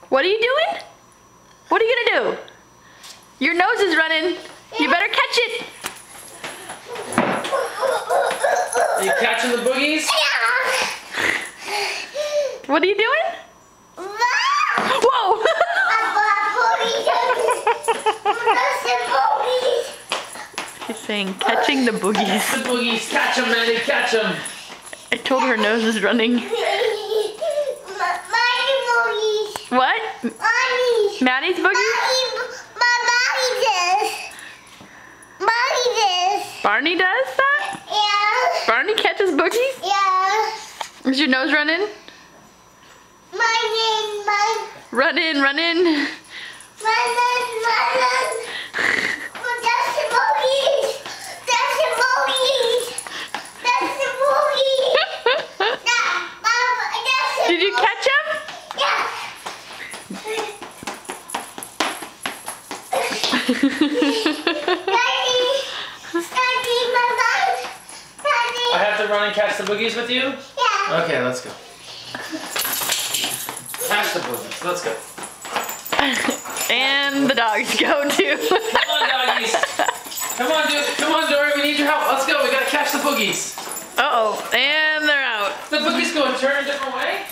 What are you doing? What are you gonna do? Your nose is running. You better catch it. Are you catching the boogies? What are you doing? Whoa! She's saying catching the boogies. The boogies, catch them, Maddie, catch them. I told her nose is running. What? Maddie's boogies? Barney does that? Yeah. Barney catches boogies? Yeah. Is your nose running? Running, running. Did you catch him? Yeah. I have to run and catch the boogies with you? Yeah. Okay, let's go. Catch the boogies, let's go. And the dogs go too. Come on, doggies. Come on, Dory, we need your help. Let's go, we gotta catch the boogies. Uh-oh, and they're out. The boogies go and turn a different way?